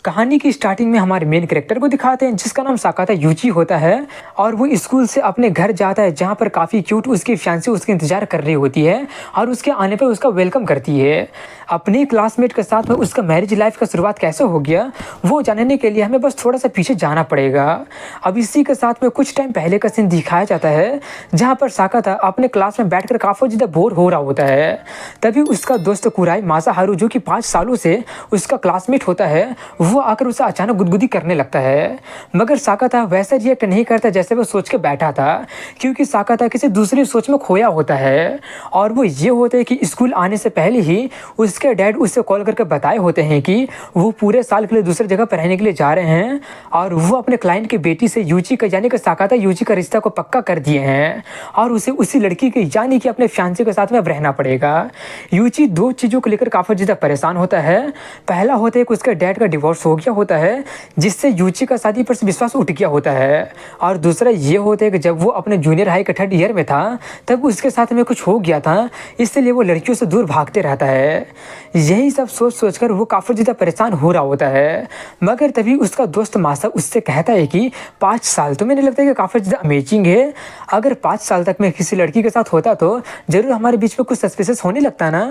कहानी की स्टार्टिंग में हमारे मेन कैरेक्टर को दिखाते हैं जिसका नाम साकाता यूची होता है और वो स्कूल से अपने घर जाता है जहाँ पर काफ़ी क्यूट उसकी फियांसी उसका इंतजार कर रही होती है और उसके आने पर उसका वेलकम करती है। अपने क्लासमेट के साथ में उसका मैरिज लाइफ का शुरुआत कैसे हो गया वो जानने के लिए हमें बस थोड़ा सा पीछे जाना पड़ेगा। अब इसी के साथ में कुछ टाइम पहले का सीन दिखाया जाता है जहाँ पर साकाता अपने क्लास में बैठकर काफ़ी ज़्यादा बोर हो रहा होता है। तभी उसका दोस्त कुराई मासाहारू जो कि 5 सालों से उसका क्लासमेट होता है वो आकर उसे अचानक गुदगुदी करने लगता है। मगर साकाता वैसा रिएक्ट नहीं करता जैसे वो सोच के बैठा था, क्योंकि साकाता किसी दूसरी सोच में खोया होता है। और वो ये होता है कि स्कूल आने से पहले ही उसके डैड उससे कॉल करके बताए होते हैं कि वो पूरे साल के लिए दूसरी जगह पर रहने के लिए जा रहे हैं और वो अपने क्लाइंट की बेटी से यूची का यानी कि साकाता यूची का रिश्ता को पक्का कर दिए हैं और उसे उसी लड़की के यानी कि अपने फियांसे के साथ में अब रहना पड़ेगा। यूची 2 चीज़ों को लेकर काफ़ी ज़्यादा परेशान होता है। पहला होता है कि उसके डैड का डिवोर्स हो गया होता है जिससे यूची का शादी पर विश्वास उठ गया होता है, और दूसरा ये होता है कि जब वो अपने जूनियर हाई के 3rd ईयर में था तब उसके साथ में कुछ हो गया था, इसलिए वो लड़कियों से दूर भागते रहता है। यही सब सोच सोचकर वो काफ़ी ज़्यादा परेशान हो रहा होता है। मगर तभी उसका दोस्त मासा उससे कहता है कि 5 साल तो मैंने लगता है कि काफ़ी ज़्यादा अमेजिंग है। अगर 5 साल तक मैं किसी लड़की के साथ होता तो ज़रूर हमारे बीच में कुछ सस्पिशियस होने लगता ना।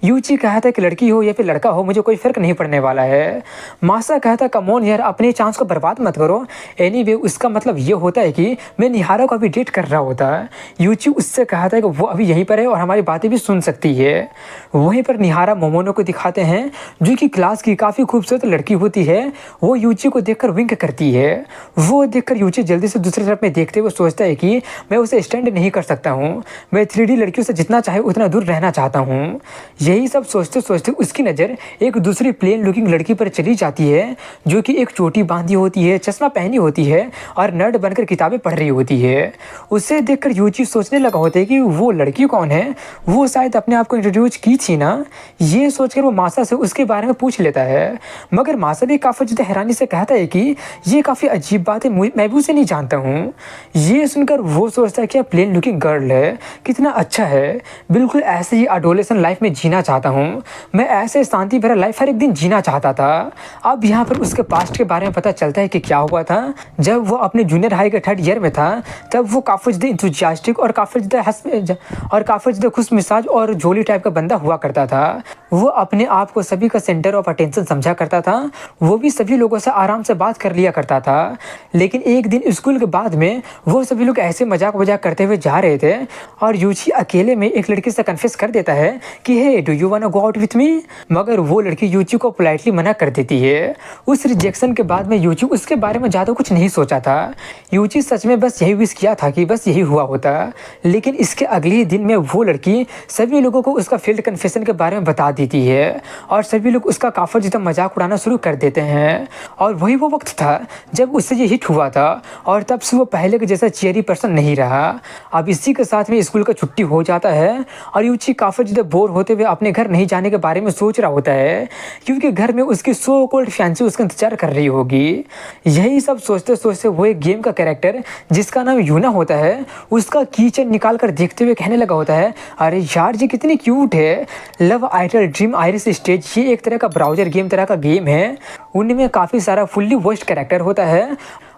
यूची कहता है कि लड़की हो या फिर लड़का हो मुझे कोई फ़र्क नहीं पड़ने वाला है। मासा कहता है कम ऑन यार, अपने चांस को बर्बाद मत करो। एनीवे उसका मतलब ये होता है कि मैं निहारा को अभी डेट कर रहा होता है। यूची उससे कहता है कि वो अभी यहीं पर है और हमारी बातें भी सुन सकती है। वहीं पर निहारा मोमोनो को दिखाते हैं जो कि क्लास की काफ़ी खूबसूरत लड़की होती है। वो यूची को देखकर विंक करती है। वो देखकर यूची जल्दी से दूसरी तरफ में देखते हुए सोचता है कि मैं उसे स्टैंड नहीं कर सकता हूँ, मैं 3D लड़कियों से जितना चाहे उतना दूर रहना चाहता हूँ। यही सब सोचते सोचते उसकी नज़र एक दूसरी प्लेन लुकिंग लड़की पर चली जाती है जो कि एक चोटी बांधी होती है, चश्मा पहनी होती है और नर्ड बनकर किताबें पढ़ रही होती है। उसे देखकर यूची सोचने लगा होता है कि वो लड़की कौन है, वो शायद अपने आप को इंट्रोड्यूस की थी ना। ये सोचकर वो मासा से उसके बारे में पूछ लेता है, मगर मासा भी काफ़ी ज़्यादा हैरानी से कहता है कि ये काफ़ी अजीब बात है, मैं भी उसे नहीं जानता हूँ। ये सुनकर वो सोचता है कि प्लेन लुकिंग गर्ल है, कितना अच्छा है, बिल्कुल ऐसे ही एडोलेसेंट लाइफ में जीना चाहता हूँ, मैं ऐसे शांति भरा लाइफ हर एक दिन जीना चाहता था। अब यहाँ पर उसके पास्ट के बारे में पता चलता है कि क्या हुआ था। जब वो अपने जूनियर हाई के 3rd ईयर में था तब वो काफ़ी ज़्यादा इंथुजियास्टिक और काफ़ी ज़्यादा खुश मिजाज और जोली टाइप का बंदा हुआ करता था। वो अपने आप को सभी का सेंटर ऑफ अटेंशन समझा करता था। वो भी सभी लोगों से आराम से बात कर लिया करता था। लेकिन एक दिन स्कूल के बाद में वो सभी लोग ऐसे मजाक करते हुए जा रहे थे और यूची अकेले में एक लड़की से कन्फेस कर देता है कि hey do you want to go out with me. मगर वो लड़की यूची को पोलाइटली मना कर देती है। उस रिजेक्शन के बाद में यूची उसके बारे में ज़्यादा कुछ नहीं सोचा था। यूची सच में बस यही विश किया था कि बस यही हुआ होता। लेकिन इसके अगले ही दिन में वो लड़की सभी लोगों को उसका फील्ड कन्फेशन के बारे में बता देती है और सभी लोग उसका काफ़ी ज़्यादा मजाक उड़ाना शुरू कर देते हैं। और वही वो वक्त था जब उससे ये हिट हुआ था और तब से वो पहले के जैसा चेयरी पर्सन नहीं रहा। अब इसी के साथ में स्कूल का छुट्टी हो जाता है और यूची काफ़ी ज़्यादा बोर होते हुए अपने घर नहीं जाने के बारे में सोच रहा होता है, क्योंकि घर में उसकी सो कॉल्ड फैंसी उसका इंतजार कर रही होगी। यही सब सोचते सोचते वो एक गेम का कैरेक्टर जिसका नाम यूना होता है उसका कीचेन निकाल कर देखते हुए कहने लगा होता है, अरे यार ये कितनी क्यूट है। Love idol dream iris stage ये एक तरह का ब्राउजर गेम तरह का गेम है। उनमें काफ़ी सारा फुल्ली वॉइस्ड कैरेक्टर होता है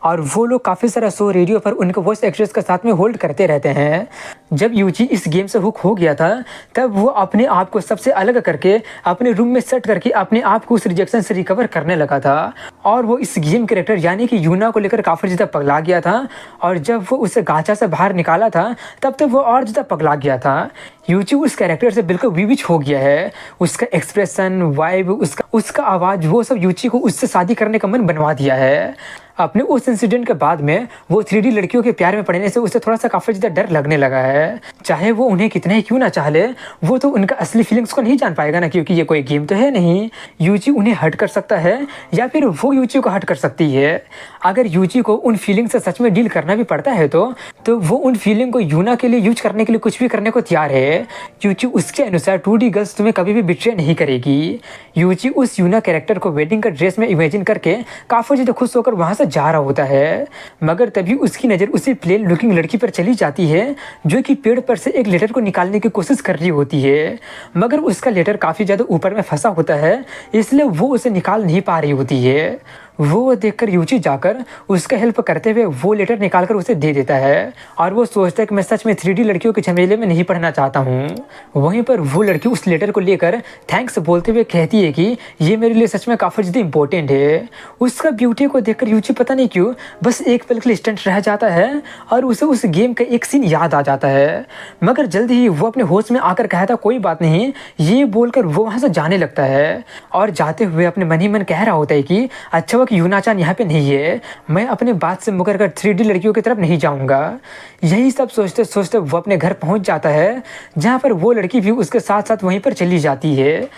और वो लोग काफ़ी सारा शो रेडियो पर उनके वॉइस एक्ट्रेस के साथ में होल्ड करते रहते हैं। जब यूची इस गेम से हुक हो गया था तब वो अपने आप को सबसे अलग करके अपने रूम में सेट करके अपने आप को उस रिजेक्शन से रिकवर करने लगा था और वो इस गेम कैरेक्टर यानी कि यूना को लेकर काफ़ी ज़्यादा पगला गया था। और जब वो उसे गांचा से बाहर निकाला था तब तक वो और ज़्यादा पगला गया था। यूची उस कैरेक्टर से बिल्कुल विविच हो गया है। उसका एक्सप्रेशन, वाइब, उसका आवाज़, वो सब यूची को उससे शादी करने का मन बनवा दिया है। अपने उस इंसिडेंट के बाद में वो 3D लड़कियों के प्यार में पड़ने से उसे थोड़ा सा काफ़ी ज़्यादा डर लगने लगा है। चाहे वो उन्हें कितना ही क्यों ना चाह ले, वो तो उनका असली फीलिंग्स को नहीं जान पाएगा ना, क्योंकि ये कोई गेम तो है नहीं। यूची उन्हें हर्ट कर सकता है या फिर वो यूची को हर्ट कर सकती है। अगर यूची को उन फीलिंग से सच में डील करना भी पड़ता है तो वो उन फीलिंग को यूना के लिए यूज करने के लिए कुछ भी करने को तैयार है, क्योंकि उसके अनुसार 2D गर्ल्स तुम्हें कभी भी बिट्रे नहीं करेगी। यूची उस यूना कैरेक्टर को वेडिंग का ड्रेस में इमेजिन करके काफ़ी ज़्यादा खुश होकर वहाँ जा रहा होता है। मगर तभी उसकी नज़र उसी प्लेन लुकिंग लड़की पर चली जाती है जो कि यूकी पेड़ पर से एक लेटर को निकालने की कोशिश कर रही होती है, मगर उसका लेटर काफ़ी ज़्यादा ऊपर में फंसा होता है, इसलिए वो उसे निकाल नहीं पा रही होती है। वो देखकर यूची जाकर उसका हेल्प करते हुए वो लेटर निकालकर उसे दे देता है और वो सोचता है कि मैं सच में 3D लड़कियों के झमेले में नहीं पढ़ना चाहता हूँ। वहीं पर वो लड़की उस लेटर को लेकर थैंक्स बोलते हुए कहती है कि ये मेरे लिए सच में काफ़ी ज़्यादा इंपॉर्टेंट है। उसका ब्यूटी को देखकर यूची पता नहीं क्यों बस एक पल के लिए स्टंट रह जाता है और उसे उस गेम का एक सीन याद आ जाता है, मगर जल्दी ही वो अपने होश में आकर कहता कोई बात नहीं, ये बोलकर वो वहाँ से जाने लगता है और जाते हुए अपने मन ही मन कह रहा होता है कि अच्छा कि यूना-चान यहाँ पे नहीं है, मैं अपने बात से मुकर कर 3D लड़कियों की तरफ नहीं जाऊँगा। यही सब सोचते सोचते वो अपने घर पहुँच जाता है, जहाँ पर वो लड़की भी उसके साथ साथ वहीं पर चली जाती है,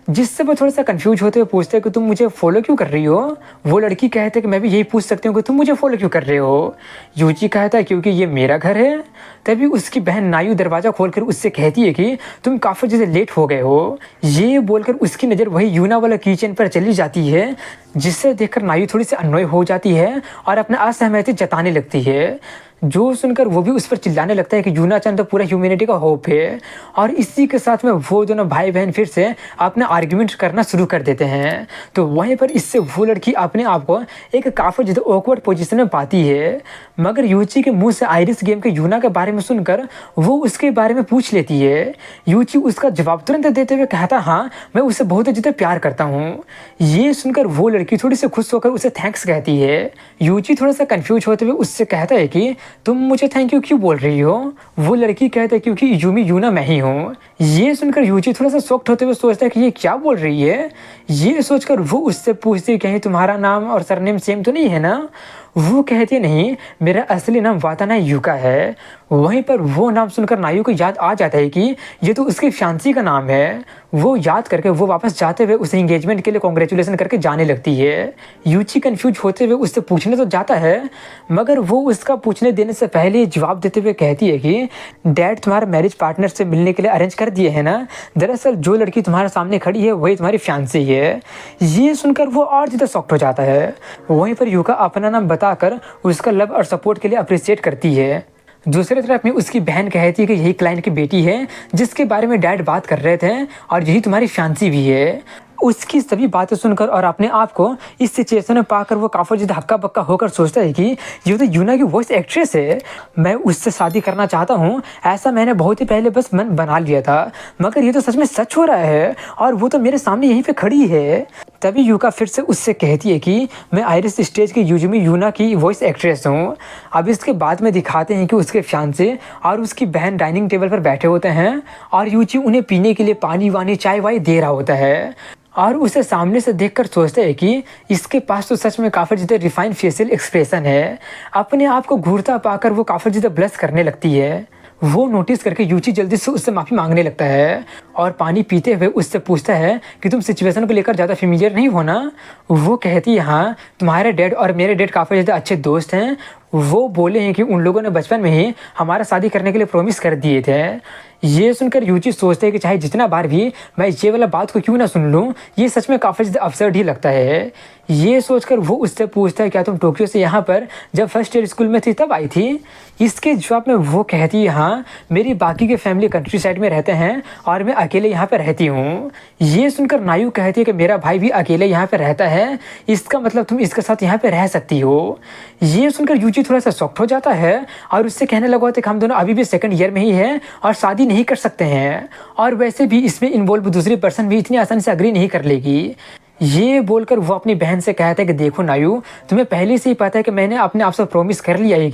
जिससे वो थोड़ा-सा कन्फ्यूज़ होते हुए पूछते हैं कि तुम मुझे फ़ॉलो क्यों कर रही हो? वो लड़की कहते है कि मैं भी यही पूछ सकती हूँ कि तुम मुझे फ़ॉलो क्यों कर रहे हो? यूची कहता है क्योंकि ये मेरा घर है। तभी उसकी बहन नायु दरवाज़ा खोलकर उससे कहती है कि तुम काफ़ी ज़्यादा लेट हो गए हो। ये बोलकर उसकी नज़र वही यूना वाला किचन पर चली जाती है, जिससे देखकर नायु थोड़ी-सी अननॉय हो जाती है और अपना असहमति जताने लगती है। जो सुनकर वो भी उस पर चिल्लाने लगता है कि यूना-चान तो पूरा ह्यूमैनिटी का होप है और इसी के साथ में वो दोनों भाई-बहन फिर से अपना आर्गुमेंट करना शुरू कर देते हैं। तो वहीं पर इससे वो लड़की अपने आप को एक काफ़ी ज़्यादा ऑकवर्ड पोजीशन में पाती है, मगर यूची के मुँह से आइरिस गेम के यूना के बारे में सुनकर वो उसके बारे में पूछ लेती है। यूची उसका जवाब तुरंत देते हुए कहता हाँ, मैं उससे बहुत ज़्यादा प्यार करता हूँ। ये सुनकर वो लड़की थोड़ी सी खुश होकर उसे थैंक्स कहती है। यूची थोड़ा सा कन्फ्यूज होते हुए उससे कहता है कि तुम मुझे थैंक यू क्यों बोल रही हो? वो लड़की कहता है क्योंकि यूमी यूना मैं ही हूँ। ये सुनकर यूची थोड़ा सा शॉक्ड होते हुए सोचता है कि ये क्या बोल रही है। ये सोचकर वो उससे पूछती है कहीं तुम्हारा नाम और सरनेम सेम तो नहीं है ना? वो कहती है नहीं, मेरा असली नाम वाताना युका है। वहीं पर वो नाम सुनकर नायु को याद आ जाता है कि ये तो उसकी फियांसी का नाम है। वो याद करके वो वापस जाते हुए उसे एंगेजमेंट के लिए कांग्रेचुलेशन करके जाने लगती है। यूची कंफ्यूज होते हुए उससे पूछने तो जाता है, मगर वो उसका पूछने देने से पहले जवाब देते हुए कहती है कि डैड तुम्हारे मैरिज पार्टनर से मिलने के लिए अरेंज कर दिए है ना? दरअसल जो लड़की तुम्हारे सामने खड़ी है वही तुम्हारी फियांसी है। ये सुनकर वो और ज़्यादा शॉक्ड हो जाता है। वहीं पर युका अपना नाम बताकर उसका लव और सपोर्ट के लिए अप्रिशिएट करती है। दूसरी तरफ में उसकी बहन कहती है कि यही क्लाइंट की बेटी है जिसके बारे में डैड बात कर रहे थे और यही तुम्हारी फियांसी भी है। उसकी सभी बातें सुनकर और अपने आप को इस सिचुएशन में पाकर वो काफ़ी ज़्यादा हक्का बक्का होकर सोचता है कि ये तो यूना की वॉइस एक्ट्रेस है, मैं उससे शादी करना चाहता हूँ। ऐसा मैंने बहुत ही पहले बस मन बना लिया था, मगर ये तो सच में सच हो रहा है और वो तो मेरे सामने यहीं पे खड़ी है। तभी युका फिर से उससे कहती है कि मैं आइरिस स्टेज के यूजुमी यूना की वॉइस एक्ट्रेस हूँ। अब इसके बाद में दिखाते हैं कि उसके फियांसे और उसकी बहन डाइनिंग टेबल पर बैठे होते हैं और यूची उन्हें पीने के लिए पानी वानी चाय वाय दे रहा होता है और उसे सामने से देखकर सोचते हैं कि इसके पास तो सच में काफ़ी ज़्यादा रिफाइंड फेशियल एक्सप्रेशन है। अपने आप को घूरता पाकर वो काफ़ी ज़्यादा ब्लश करने लगती है। वो नोटिस करके यूची जल्दी से उससे माफ़ी मांगने लगता है और पानी पीते हुए उससे पूछता है कि तुम सिचुएशन को लेकर ज़्यादा फेमिलियर नहीं हो ना? वो कहती है हाँ, तुम्हारे डैड और मेरे डैड काफ़ी ज़्यादा अच्छे दोस्त हैं। वो बोले हैं कि उन लोगों ने बचपन में ही हमारा शादी करने के लिए प्रॉमिस कर दिए थे। ये सुनकर यूची सोचते हैं कि चाहे जितना बार भी मैं ये वाला बात को क्यों ना सुन लूँ, ये सच में काफ़ी ज़्यादा अब्सर्ड ही लगता है। ये सोचकर वो उससे पूछता है क्या तुम टोक्यो से यहाँ पर जब फर्स्ट ईयर स्कूल में थी तब आई थी? इसके जवाब में वो कहती है हाँ, मेरी बाकी के फैमिली कंट्री साइड में रहते हैं और मैं अकेले यहाँ पर रहती हूँ। ये सुनकर नायु कहती है कि मेरा भाई भी अकेले यहाँ पर रहता है, इसका मतलब तुम इसके साथ यहाँ पर रह सकती हो। ये सुनकर यूची थोड़ा सा शॉक्ड हो जाता है और उससे कहने लगा कि हम दोनों अभी भी सेकंड ईयर में ही हैं और शादी नहीं कर सकते हैं और वैसे भी इसमें इन्वॉल्व दूसरी पर्सन भी इतनी आसानी से अग्री नहीं कर लेगी। ये बोलकर वो अपनी बहन से कहता है कि देखो नायु, तुम्हें पहले से ही पता है कि मैंने अपने आप से प्रॉमिस कर लिया है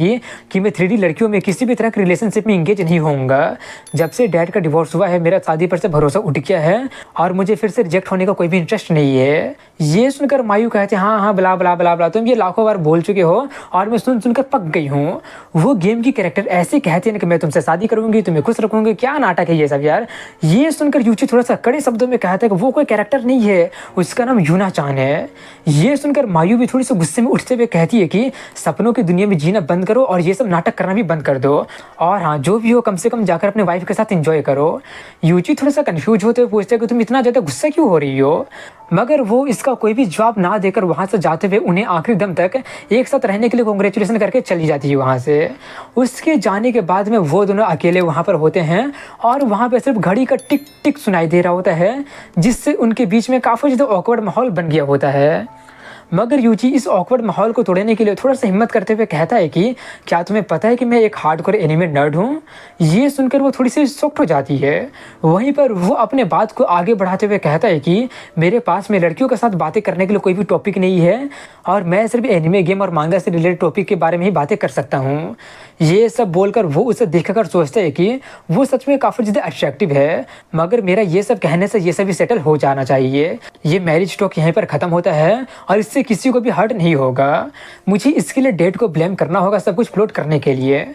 कि मैं 3D लड़कियों में किसी भी तरह के रिलेशनशिप में इंगेज नहीं होऊंगा। जब से डैड का डिवोर्स हुआ है मेरा शादी पर से भरोसा उठ गया है और मुझे फिर से रिजेक्ट होने का कोई भी इंटरेस्ट नहीं है। ये सुनकर मायू कहते हैं हाँ हाँ बला बला बला बला, तुम ये लाखों बार बोल चुके हो और मैं सुनकर पक गई हूँ। वो गेम की कैरेक्टर ऐसे कहते हैं कि मैं तुमसे शादी करूंगी, तुम्हें खुश रखूंगी। क्या नाटक है ये सब यार। ये सुनकर यूची थोड़ा सा कड़े शब्दों में कहता है कि वो कोई कैरेक्टर नहीं है, उसका नाम नाम यूना चान है। ये सुनकर मायू भी थोड़ी सी गुस्से में उठते हुए कहती है कि सपनों की दुनिया में जीना बंद करो और ये सब नाटक करना भी बंद कर दो, और हाँ जो भी हो कम से कम जाकर अपने वाइफ के साथ एंजॉय करो। यूची थोड़ा सा कंफ्यूज होते हुए पूछते हैं कि तुम इतना ज़्यादा गुस्सा क्यों हो रही हो, मगर वो इसका कोई भी जवाब ना देकर वहाँ से जाते हुए उन्हें आखिरी दम तक एक साथ रहने के लिए कॉन्ग्रेचुलेसन करके चली जाती है वहाँ से। उसके जाने के बाद में वो दोनों अकेले वहाँ पर होते हैं और वहाँ पे सिर्फ घड़ी का टिक टिक सुनाई दे रहा होता है, जिससे उनके बीच में काफ़ी ज़्यादा ऑकवर्ड माहौल बन गया होता है। मगर यूची इस ऑकवर्ड माहौल को तोड़ने के लिए थोड़ा सा हिम्मत करते हुए कहता है कि क्या तुम्हें पता है कि मैं एक हार्डकोर एनिमे नर्ड हूँ। ये सुनकर वो थोड़ी सी शॉक्ड हो जाती है। वहीं पर वो अपने बात को आगे बढ़ाते हुए कहता है कि मेरे पास में लड़कियों के साथ बातें करने के लिए कोई भी टॉपिक नहीं है और मैं सिर्फ एनिमे गेम और मांगा से रिलेटेड टॉपिक के बारे में ही बातें कर सकता हूँ। ये सब बोलकर वो उसे देखकर सोचता है कि वो सच में काफ़ी ज़्यादा अट्रैक्टिव है, मगर मेरा ये सब कहने से ये सभी सेटल हो जाना चाहिए। ये मैरिज टॉक यहीं पर ख़त्म होता है और इससे किसी को भी हर्ट नहीं होगा। मुझे इसके लिए डेट को ब्लेम करना होगा सब कुछ फ्लोट करने के लिए।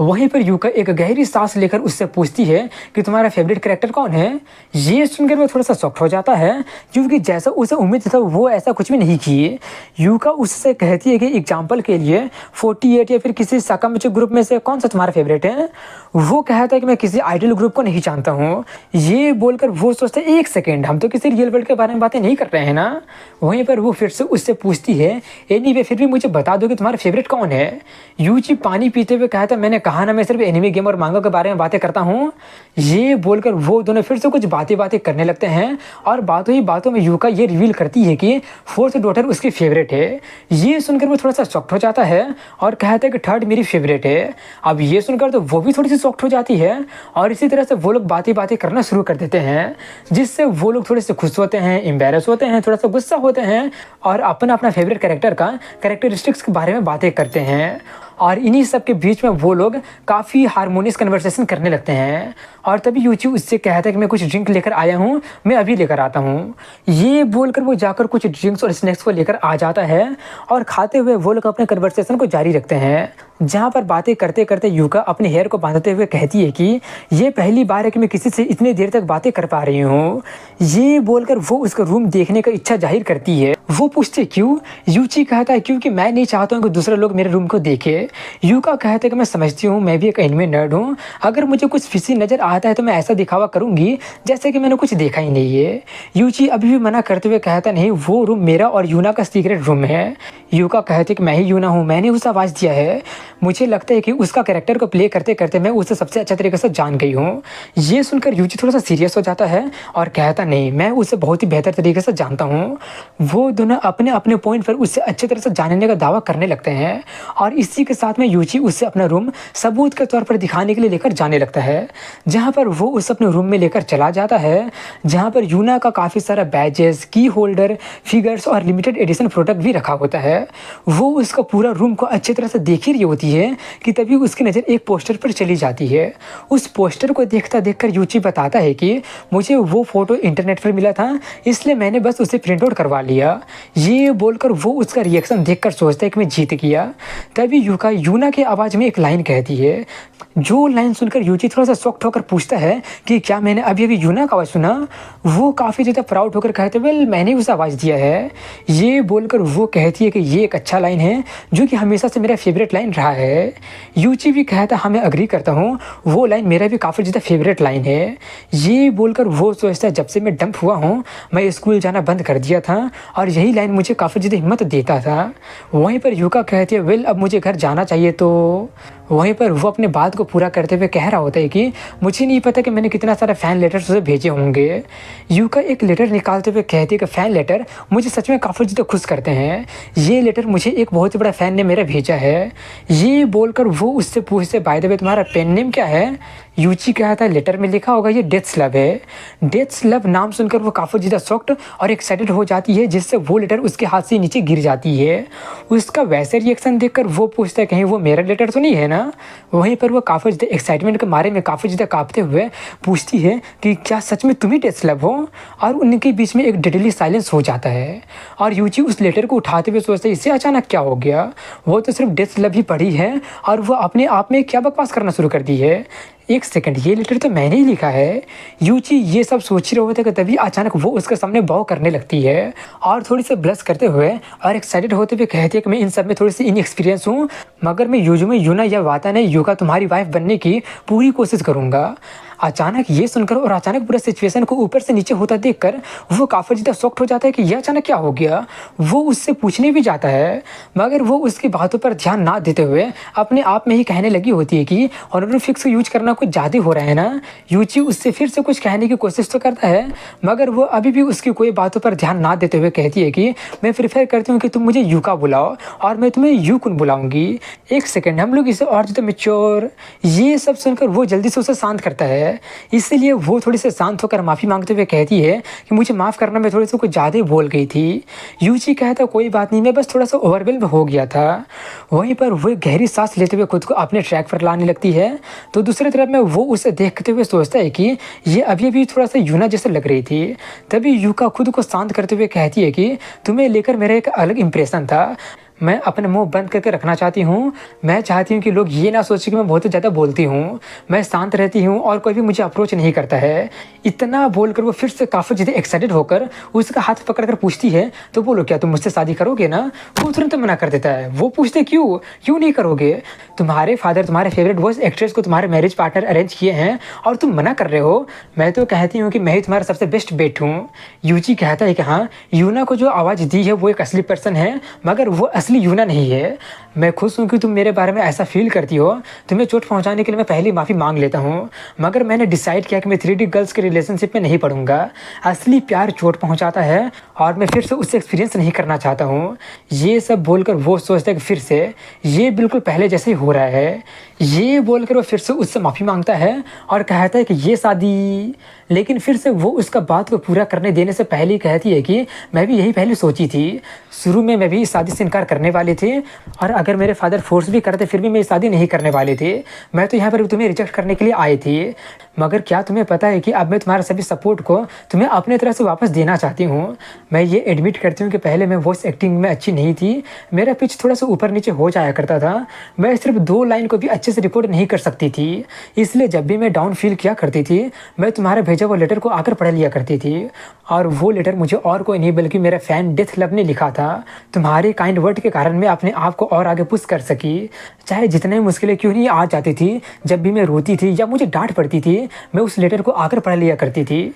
वहीं पर यूका एक गहरी सांस लेकर उससे पूछती है कि तुम्हारा फेवरेट कैरेक्टर कौन है। ये सुनकर वो थोड़ा सा शॉक्ड हो जाता है क्योंकि जैसा उसे उम्मीद था वो ऐसा कुछ भी नहीं किए। यूका उससे कहती है कि एग्जाम्पल के लिए 48 या फिर किसी साकामिची ग्रुप में से कौन सा तुम्हारा फेवरेट है। वो कहता है कि मैं किसी आइडल ग्रुप को नहीं जानता हूँ। ये बोलकर वो सोचता है एक सेकेंड, हम तो किसी रियल वर्ल्ड के बारे में बातें नहीं कर रहे हैं ना। वहीं पर वो फिर से उससे पूछती है एनीवे फिर भी मुझे बता दो कि तुम्हारा फेवरेट कौन है। यूची पानी पीते हुए कहता है मैंने कहा ना मैं सिर्फ एनिमे गेम और मांगा के बारे में बातें करता हूँ। ये बोलकर वो दोनों फिर से कुछ बातें करने लगते हैं और बातों ही बातों में यूका ये रिवील करती है कि फोर्थ डॉटर उसकी फेवरेट है। ये सुनकर वो थोड़ा सा शॉक्ड हो जाता है और कहता है कि थर्ड मेरी फेवरेट है। अब ये सुनकर तो वो भी थोड़ी सी शॉक्ड हो जाती है और इसी तरह से वो लोग बातें करना शुरू कर देते हैं, जिससे वो लोग थोड़े से खुश होते हैं, एम्बैरस होते हैं, थोड़ा सा गुस्सा होते हैं और अपना अपना फेवरेट कैरेक्टर का कैरेक्टरिस्टिक्स के बारे में बातें करते हैं। और इन्हीं सब के बीच में वो लोग काफ़ी हारमोनियस कन्वर्सेशन करने लगते हैं। और तभी यूची उससे कहता है कि मैं कुछ ड्रिंक लेकर आया हूँ, मैं अभी लेकर आता हूँ। ये बोलकर वो जाकर कुछ ड्रिंक्स और स्नैक्स को लेकर आ जाता है और खाते हुए वो लोग अपने कन्वर्सेशन को जारी रखते हैं, जहाँ पर बातें करते करते यूका अपने हेयर को बांधते हुए कहती है कि ये पहली बार है कि मैं किसी से इतनी देर तक बातें कर पा रही हूँ। ये बोलकर वो उसका रूम देखने का इच्छा जाहिर करती है। वो पूछते क्यों। यूची कहता है क्योंकि मैं नहीं चाहता हूँ कि दूसरे लोग मेरे रूम को देखे। यूका कहता है कि मैं समझती हूँ मैं भी एक एनिमे नर्ड हूँ, अगर मुझे कुछ फिशी नज़र आता है तो मैं ऐसा दिखावा करूँगी जैसे कि मैंने कुछ देखा ही नहीं है। यूची अभी भी मना करते हुए कहता नहीं वो रूम मेरा और यूना का सीक्रेट रूम है। यूका कहते कि मैं ही यूना हूँ, मैंने उसे आवाज़ दिया है। मुझे लगता है कि उसका कैरेक्टर को प्ले करते करते मैं उसे सबसे अच्छा तरीके से जान गई हूँ। ये सुनकर यूची थोड़ा सा सीरियस हो जाता है और कहता नहीं मैं उसे बहुत ही बेहतर तरीके से जानता हूँ। वो दोनों अपने अपने पॉइंट पर उससे अच्छे तरह से जानने का दावा करने लगते हैं और इसी के साथ में यूची उससे अपना रूम सबूत के तौर पर दिखाने के लिए लेकर जाने लगता है, जहाँ पर वो उस अपने रूम में लेकर चला जाता है, जहाँ पर यूना का काफ़ी सारा बैजेस, की होल्डर, फिगर्स और लिमिटेड एडिशन प्रोडक्ट भी रखा होता है। वो उसका पूरा रूम को अच्छी तरह से देख ही रही होती है कि तभी उसकी नज़र एक पोस्टर पर चली जाती है। उस पोस्टर को देखता देखकर यूची बताता है कि मुझे वो फोटो इंटरनेट पर मिला था, इसलिए मैंने बस उसे प्रिंट आउट करवा लिया। ये बोलकर वो उसका रिएक्शन देखकर सोचता है कि मैं जीत गया। तभी यूना की आवाज़ में एक लाइन कहती है, जो लाइन सुनकर यूची थोड़ा सा शॉक्ड होकर पूछता है कि क्या मैंने अभी अभी यूना का आवाज़ सुना। वो काफ़ी ज़्यादा प्राउड होकर कहते वेल मैंने उसे आवाज़ दिया है। ये बोलकर वो कहती है कि ये एक अच्छा लाइन है जो कि हमेशा से मेरा फेवरेट लाइन रहा है। यूची भी कहता हाँ मैं अग्री करता हूँ, वो लाइन मेरा भी काफ़ी ज़्यादा फेवरेट लाइन है। ये बोलकर वो सोचता है जब से मैं डंप हुआ हूँ मैं स्कूल जाना बंद कर दिया था और यही लाइन मुझे काफ़ी ज़्यादा हिम्मत देता था। वहीं पर यूका कहती है वेल अब मुझे घर जाना चाहिए। तो वहीं पर वो अपने बात को पूरा करते हुए कह रहा होता है कि मुझे नहीं पता कि मैंने कितना सारा फ़ैन लेटर्स उसे भेजे होंगे। यूका एक लेटर निकालते हुए कहती है कि फ़ैन लेटर मुझे सच में काफ़ी ज़्यादा खुश करते हैं, ये लेटर मुझे एक बहुत ही बड़ा फ़ैन ने मेरा भेजा है। ये बोलकर वो उससे पूछते बाय द वे तुम्हारा पेन नेम क्या है। यूची कहता है लेटर में लिखा होगा ये डेथ्स लव है। डेथ्स लव नाम सुनकर वो काफ़ी ज़्यादा शॉक्ड और एक्साइटेड हो जाती है, जिससे वो लेटर उसके हाथ से नीचे गिर जाती है। उसका वैसे रिएक्शन देखकर वो पूछता है कहीं वो मेरा लेटर तो नहीं है ना। वहीं पर वो काफ़ी ज़्यादा एक्साइटमेंट के मारे में काफ़ी ज़्यादा काँपते हुए पूछती है कि क्या सच में तुम ही डेथ्स लव हो। और उनके बीच में एक डेडली साइलेंस हो जाता है और यूची उस लेटर को उठाते हुए सोचता है इससे अचानक क्या हो गया, वो तो सिर्फ डेथ्स लव ही पढ़ी है और वो अपने आप में क्या बकवास करना शुरू कर दी है। एक सेकंड, ये लेटर तो मैंने ही लिखा है। यूची ये सब सोच ही रहे होते कि तभी अचानक वो उसके सामने बॉव करने लगती है और थोड़ी सी ब्लश करते हुए और एक्साइटेड होते हुए कहती है कि मैं इन सब में थोड़ी सी इनएक्सपीरियंस हूँ, मगर मैं युजुमे यूना या वाताने युका तुम्हारी वाइफ बनने की पूरी कोशिश करूँगा। अचानक ये सुनकर और अचानक पूरा सिचुएशन को ऊपर से नीचे होता देखकर वो काफ़ी ज़्यादा शॉक्ड हो जाता है कि यह अचानक क्या हो गया। वो उससे पूछने भी जाता है, मगर वो उसकी बातों पर ध्यान ना देते हुए अपने आप में ही कहने लगी होती है कि ऑनरिफिक्स यूज करना कुछ ज़्यादा हो रहा है ना। यूची उससे फिर से कुछ कहने की कोशिश तो करता है, मगर वो अभी भी उसकी कोई बातों पर ध्यान ना देते हुए कहती है कि मैं प्रेफर करती हूँ कि तुम मुझे यूका बुलाओ और मैं तुम्हें यूकुन बुलाऊंगी। एक सेकेंड, हम लोग इसे और ज़्यादा मेच्योर। ये सब सुनकर वो जल्दी से उसे शांत करता है, इसलिए वो थोड़ी से शांत होकर माफ़ी मांगते हुए कहती है कि मुझे माफ़ करना, मैं थोड़ी सी कुछ ज़्यादा ही बोल गई थी। यूची कहता कोई बात नहीं, मैं बस थोड़ा सा ओवरवेल्म हो गया था। वहीं पर वो गहरी सांस लेते हुए खुद को अपने ट्रैक पर लाने लगती है, तो दूसरी तरफ में वो उसे देखते हुए सोचता है कि ये अभी अभी थोड़ा सा यूना जैसे लग रही थी। तभी यूका खुद को शांत करते हुए कहती है कि तुम्हें लेकर मेरा एक अलग इंप्रेशन था, मैं अपने मुंह बंद करके रखना चाहती हूँ। मैं चाहती हूँ कि लोग ये ना सोचें कि मैं बहुत ज़्यादा बोलती हूँ, मैं शांत रहती हूँ और कोई भी मुझे अप्रोच नहीं करता है। इतना बोलकर वो फिर से काफ़ी ज़्यादा एक्साइटेड होकर उसका हाथ पकड़कर पूछती है, तो बोलो क्या तुम मुझसे शादी करोगे ना। वो तुरंत मना कर देता है। वो पूछते क्यों क्यों नहीं करोगे, तुम्हारे फादर तुम्हारे फेवरेट वॉइस एक्ट्रेस को तुम्हारे मैरिज पार्टनर अरेंज किए हैं और तुम मना कर रहे हो। मैं तो कहती हूँ कि मैं ही तुम्हारा सबसे बेस्ट बेट हूँ। यूजी कहता है कि हाँ, यूना को जो आवाज़ दी है वो एक असली पर्सन है, मगर वो असली यूना नहीं है। मैं खुश हूँ कि तुम मेरे बारे में ऐसा फील करती हो। तुम्हें चोट पहुँचाने के लिए मैं पहले माफ़ी मांग लेता हूँ, मगर मैंने डिसाइड किया कि मैं 3D गर्ल्स के रिलेशनशिप में नहीं पढ़ूंगा। असली प्यार चोट पहुँचाता है और मैं फिर से उससे एक्सपीरियंस नहीं करना चाहता हूँ। ये सब बोलकर वो सोचता है कि फिर से ये बिल्कुल पहले जैसे ही हो रहा है। ये बोलकर वो फिर से उससे माफ़ी मांगता है और कहता है कि ये शादी, लेकिन फिर से वो उसका बात को पूरा करने देने से पहले ही कहती है कि मैं भी यही पहले सोची थी। शुरू में मैं भी इस शादी से इनकार करने वाली थी और अगर मेरे फादर फोर्स भी करते फिर भी मैं शादी नहीं करने वाली थी। मैं तो यहाँ पर तुम्हें रिजेक्ट करने के लिए आई थी, मगर क्या तुम्हें पता है कि अब मैं तुम्हारे सभी सपोर्ट को तुम्हें अपने तरह से वापस देना चाहती हूँ। मैं ये एडमिट करती हूँ कि पहले मैं वॉइस एक्टिंग में अच्छी नहीं थी, मेरा पिच थोड़ा सा ऊपर नीचे हो जाया करता था, मैं सिर्फ 2 लाइन को भी अच्छे से रिपोर्ट नहीं कर सकती थी। इसलिए जब भी मैं डाउन फील किया करती थी, मैं तुम्हारे भेजा वो लेटर को आकर पढ़ लिया करती थी, और वो लेटर मुझे और कोई नहीं बल्कि मेरा फ़ैन डेथ लव ने लिखा था। तुम्हारे काइंड वर्ड के कारण मैं अपने आप को और आगे पुश कर सकी, चाहे जितने मुश्किलें क्यों नहीं आ जाती थी। जब भी मैं रोती थी या मुझे डांट पड़ती थी, मैं उस लेटर को आकर पढ़ लिया करती थी।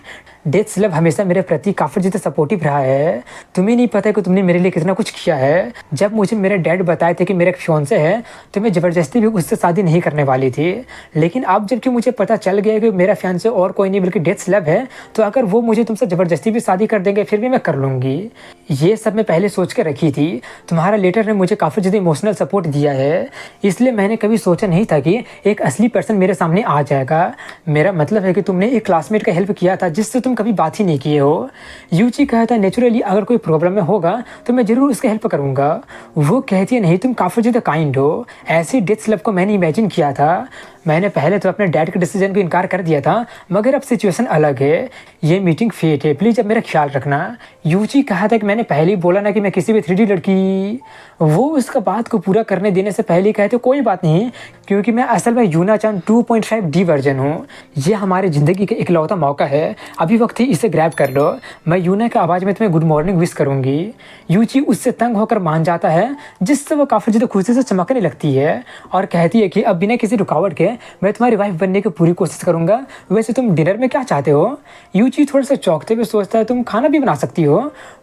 डेथ लव हमेशा मेरे प्रति काफ़ी ज़्यादा सपोर्टिव रहा है। तुम्हें नहीं पता कि तुमने मेरे लिए कितना कुछ किया है। जब मुझे मेरे डैड बताए थे कि मेरा एक फियांसे है, तो मैं ज़बरदस्ती भी उससे शादी नहीं करने वाली थी, लेकिन अब जबकि मुझे पता चल गया कि मेरा फियांसे और कोई नहीं बल्कि डेथ लव है, तो अगर वो मुझे तुमसे ज़बरदस्ती भी शादी कर देंगे फिर भी मैं कर लूँगी। ये सब मैं पहले सोच कर रखी थी। तुम्हारा लेटर ने मुझे काफ़ी ज़्यादा इमोशनल सपोर्ट दिया है, इसलिए मैंने कभी सोचा नहीं था कि एक असली पर्सन मेरे सामने आ जाएगा। मेरा मतलब है कि तुमने एक क्लासमेट का हेल्प किया था जिससे तुम कभी बात ही नहीं किए हो। यूची कहता नेचुरली अगर कोई प्रॉब्लम में होगा तो मैं ज़रूर उसका हेल्प करूँगा। वो कहती है नहीं, तुम काफ़ी ज़्यादा काइंड हो। ऐसी डेथ लव को मैंने इमेजिन किया था। मैंने पहले तो अपने डैड के डिसीजन को इनकार कर दिया था, मगर अब सिचुएशन अलग है। ये मीटिंग फेट है, प्लीज़ अब मेरा ख्याल रखना। यूची कहा था कि मैंने पहले ही बोला ना कि मैं किसी भी 3D लड़की। वो उसका बात को पूरा करने देने से पहले कहते कोई बात नहीं, क्योंकि मैं असल में यूना-चान 2.5D वर्जन हूँ। ये हमारी ज़िंदगी का इकलौता मौका है, अभी वक्त ही इसे ग्रैब कर लो। मैं यूना की आवाज़ में तुम्हें गुड मॉर्निंग विश करूँगी। यूची उससे तंग होकर मान जाता है, जिससे वो काफ़ी ज़्यादा खुशी से चमकने लगती है और कहती है कि अब बिना किसी रुकावट के मैं तुम्हारी वाइफ बनने की पूरी कोशिश करूँगा। वैसे तुम डिनर में क्या चाहते हो? यूची थोड़ा सा चौंकते हुए सोचता है तुम खाना भी बना सकती हो।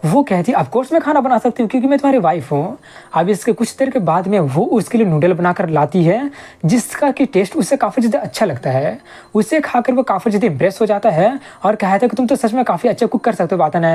वो कहती है ऑफ कोर्स मैं खाना बना सकती हूँ क्योंकि मैं तुम्हारी वाइफ हूँ। अब इसके कुछ देर के बाद में वो उसके लिए नूडल बनाकर लाती है, जिसका कि टेस्ट उससे काफ़ी ज़्यादा अच्छा लगता है। उसे खाकर वो काफ़ी ज़्यादा इम्प्रेस हो जाता है और कहता है कि तुम तो सच में काफ़ी अच्छा कुक कर सकते हो वाताना।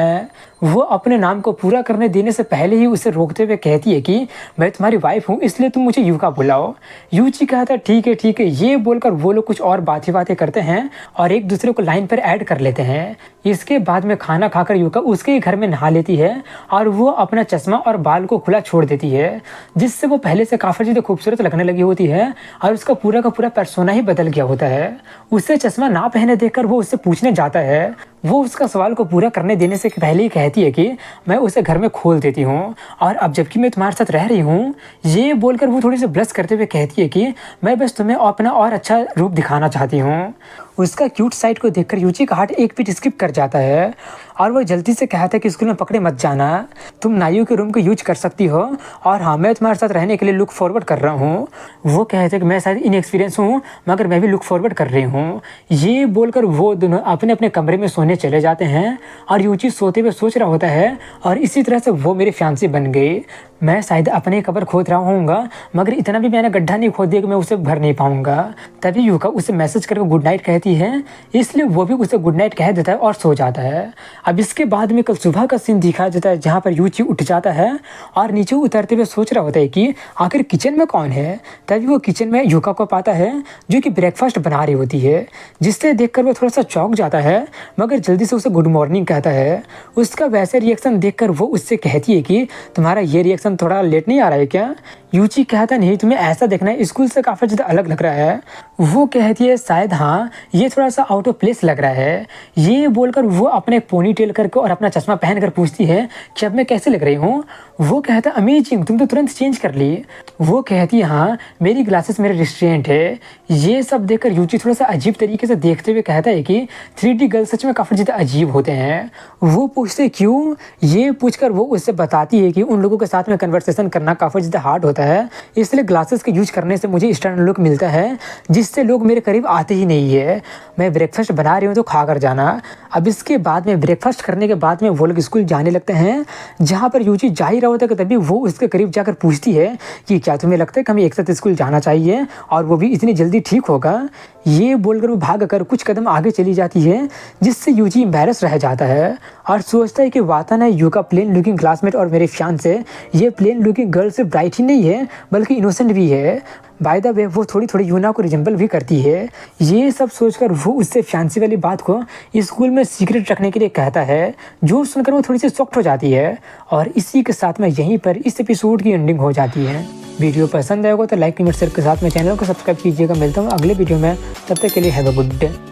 वो अपने नाम को पूरा करने देने से पहले ही उसे रोकते हुए कहती है कि मैं तुम्हारी वाइफ हूँ, इसलिए तुम मुझे यूका बुलाओ। यूची कहता है ठीक है। ये बोलकर वो लोग कुछ और बातें करते हैं और एक दूसरे को लाइन पर ऐड कर लेते हैं। इसके बाद में खाना खाकर यूका उसके घर में नहा लेती है और वो अपना चश्मा और बाल को खुला छोड़ देती है, जिससे वो पहले से काफ़ी ज़्यादा खूबसूरत लगने लगी होती है और उसका पूरा का पूरा पर्सोना ही बदल गया होता है। उसे चश्मा ना पहने देखकर वो उससे पूछने जाता है, वो उसका सवाल को पूरा करने देने से पहले ही कहती है कि मैं उसे घर में खोल देती हूँ और अब जबकि मैं तुम्हारे साथ रह रही हूँ, ये बोलकर वो थोड़ी सी ब्लश करते हुए कहती है कि मैं बस तुम्हें अपना और अच्छा रूप दिखाना चाहती हूँ। उसका क्यूट साइड को देखकर यूची का हार्ट एक बीट स्किप कर जाता है और वो जल्दी से कहता है कि स्कूल में पकड़े मत जाना, तुम नायू के रूम को यूज कर सकती हो और हाँ, मैं तुम्हारे साथ रहने के लिए लुक फॉरवर्ड कर रहा हूँ। वो कहते हैं कि मैं शायद इनएक्सपीरियंस हूँ मगर मैं भी लुक फॉरवर्ड कर रही हूँ। ये बोलकर वो दोनों अपने अपने कमरे में सोने चले जाते हैं और यूची सोते हुए सोच रहा होता है और इसी तरह से वो मेरी फियांसी बन गई। मैं शायद अपने कब्र खोद रहा होऊंगा मगर इतना भी मैंने गड्ढा नहीं खोद दिया कि मैं उसे भर नहीं पाऊंगा। तभी यूका उसे मैसेज करके गुड नाइट कहती है, इसलिए वो भी उसे गुड नाइट कह देता है और सो जाता है। अब इसके बाद में कल सुबह का सीन दिखाया जाता है जहाँ पर यूची उठ जाता है और नीचे उतरते हुए सोच रहा होता है कि आखिर किचन में कौन है। तभी वो किचन में यूका को पाता है जो कि ब्रेकफास्ट बना रही होती है, जिससे देखकर वो थोड़ा सा चौंक जाता है मगर जल्दी से उसे गुड मॉर्निंग कहता है। उसका वैसे रिएक्शन देखकर वो उससे कहती है कि तुम्हारा ये रिएक्शन थोड़ा लेट नहीं आ रहा है क्या। यूची कहता नहीं, तुम्हें ऐसा देखना है स्कूल से काफ़ी ज़्यादा अलग लग रहा है। वो कहती है शायद हाँ, ये थोड़ा सा आउट ऑफ प्लेस लग रहा है। ये बोलकर वो अपने पोनी टेल करके और अपना चश्मा पहनकर पूछती है कि अब मैं कैसे लग रही हूँ। वो कहता है अमेजिंग, तुम तो तुरंत चेंज कर ली। वो कहती है हाँ, मेरी ग्लासेस मेरे रेस्टोरेंट है। ये सब देखकर यूची थोड़ा सा अजीब तरीके से देखते हुए कहता है कि 3D गर्ल सच में काफ़ी ज़्यादा अजीब होते हैं। वो पूछते क्यों, ये पूछकर वो उससे बताती है कि उन लोगों के साथ में कन्वर्सेशन करना काफ़ी ज़्यादा हार्ड होता है, इसलिए ग्लासेस के यूज करने से मुझे स्टैंडर्ड लुक मिलता है जिससे लोग मेरे करीब आते ही नहीं है। मैं ब्रेकफास्ट बना रही हूँ तो खा कर जाना। अब इसके बाद में ब्रेकफास्ट करने के बाद में वो लोग स्कूल जाने लगते हैं जहाँ पर यूची जा ही रहा होता है। तभी वो उसके करीब जाकर पूछती है कि क्या तुम्हें लगता है कि हमें एक साथ स्कूल जाना चाहिए और वो भी इतनी जल्दी ठीक होगा। ये बोलकर वो भाग कर कुछ कदम आगे चली जाती है जिससे यूजी एम्बैरस रह जाता है और सोचता है कि वाताना यूका प्लेन लुकिंग क्लासमेट और मेरे फियांसे ये प्लेन लुकिंग गर्ल से ब्राइट ही नहीं है बल्कि इनोसेंट भी है। बाय द वे वो थोड़ी थोड़ी यूना को रिजेंबल भी करती है। ये सब सोचकर वो उससे फैंसी वाली बात को स्कूल में सीक्रेट रखने के लिए कहता है, जो सुनकर वो थोड़ी सी शॉक्ड हो जाती है और इसी के साथ में यहीं पर इस एपिसोड की एंडिंग हो जाती है। वीडियो पसंद आएगा तो लाइक कमेंट शेयर के साथ में चैनल को सब्सक्राइब कीजिएगा। मिलता हूँ अगले वीडियो में, तब तक के लिए हैव अ गुड डे।